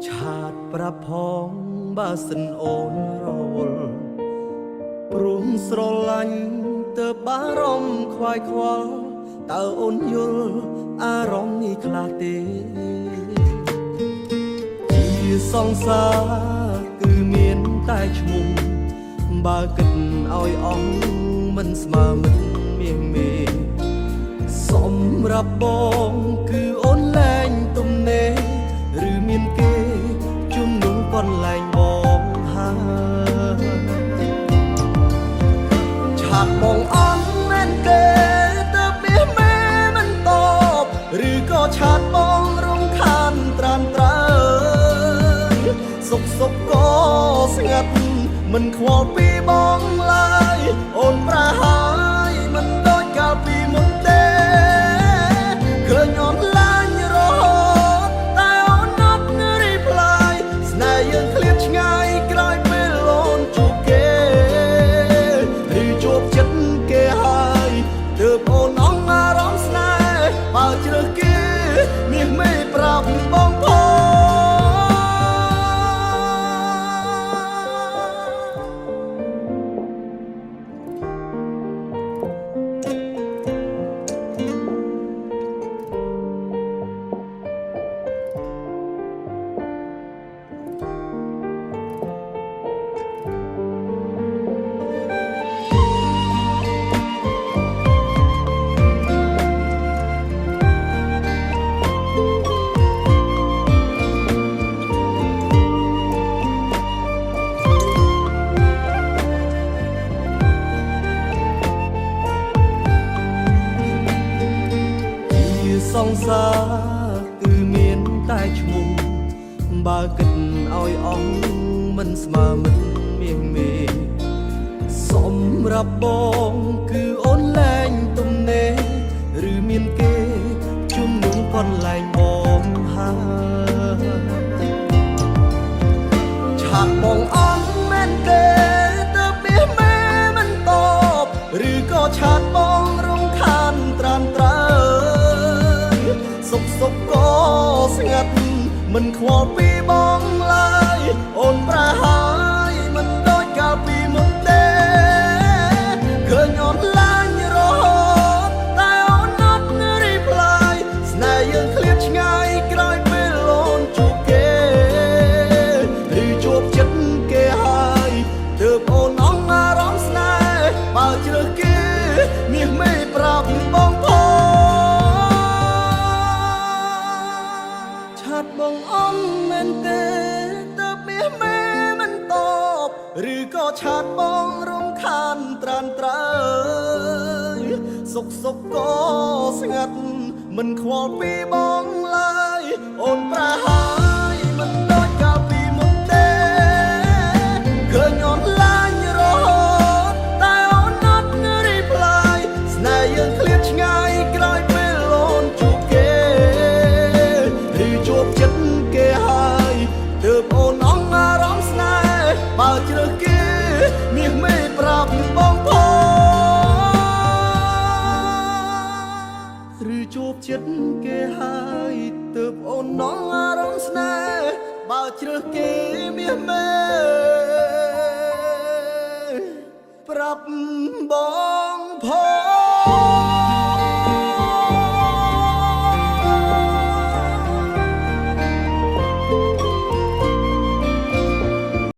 ឆាតប្រាប់ផងបើសិនអូនរវល់ព្រោះស្រឡាញ់ទៅបារម្ភខ្វាយខ្វល់តើអូនយល់អារម្មណ៍នេះខ្លះទេជាសង្សារគឺមានតែឈ្មោះបើគិតឲ្យអស់មិនស្មើមិនមាសមេសម្រាប់បងគឺអូនលែងទំនេរឬមានគេជំនុំកន្លែងបងហើយឆាតបងអន់មែនទេទៅមាសមេមិនតបឬក៏ឆាតបងរំខានត្រានត្រើយសុកក៏ស្ងាត់មិនខ្វល់ពីបងឡើយអូនប្រហើយមិនដូចកាលពីមុនទេឃើញអូនឡាញរហូតតែអូនអត់រីផ្លាយស្នេហ៍យើងឃ្លាតឆ្ងាយក្រោយពេលអូនជួបគេឬជួបចិត្តគេហើយទើបអូនអងអារម្មណ៍ស្នេហ៍បើជ្រើសគេមាសមេប្រាប់បងផងសង្សារគឺមានតែឈ្មោះបើគិតឲ្យអស់មិនស្មើមិនមាសមេសម្រាប់បងគឺអូនលែងទំនេរឬមានគេជំនុំកន្លែងបងហើយឆាតបងអន់មែនទេទៅមាសមេមិនតបឬក៏ឆាតបងរំខានត្រានត្រើយសុកក៏ស្ងាត់មិនខ្វល់ពីបងឡើយអូនប្រហើយមិនដូចកាលពីមុនទេឃើញអូនឡាញរហូតតែអូនអត់រីផ្លាយស្នេហ៍យើងឃ្លាតឆ្ងាយក្រោយពេលអូនជួបគេឬជួបចិត្តគេហើយទើបអូនអងអារម្មណ៍ស្នេហ៍បើជ្រើសគេមាសមេប្រាប់បងផងឆាតបងអន់មែនទេទៅមាសមេមិនតបឬក៏ឆាតបងរំខានត្រានត្រើយសុកក៏ស្ងាត់មិនខ្វល់ពីបងឡើយអូនប្រហើយមិនដូចកាលពីមុនទេឃើញអូនឡាញរហូតតែអូនអត់រីផ្លាយស្នេហ៍យើងឃ្លាតឆ្ងាយក្រោយពេលអូនជួបគេឬជួបចិត្តគេហើយទើបអូនអងអារម្មណ៍ស្នេហ៍បើជ្រើសគេមាសមេប្រាប់បងផងឬជួបចិត្តគេហើយទើបអូនអងអារម្មណ៍ស្នេហ៍បើជ្រើសគេមាសមេប្រាប់បងផង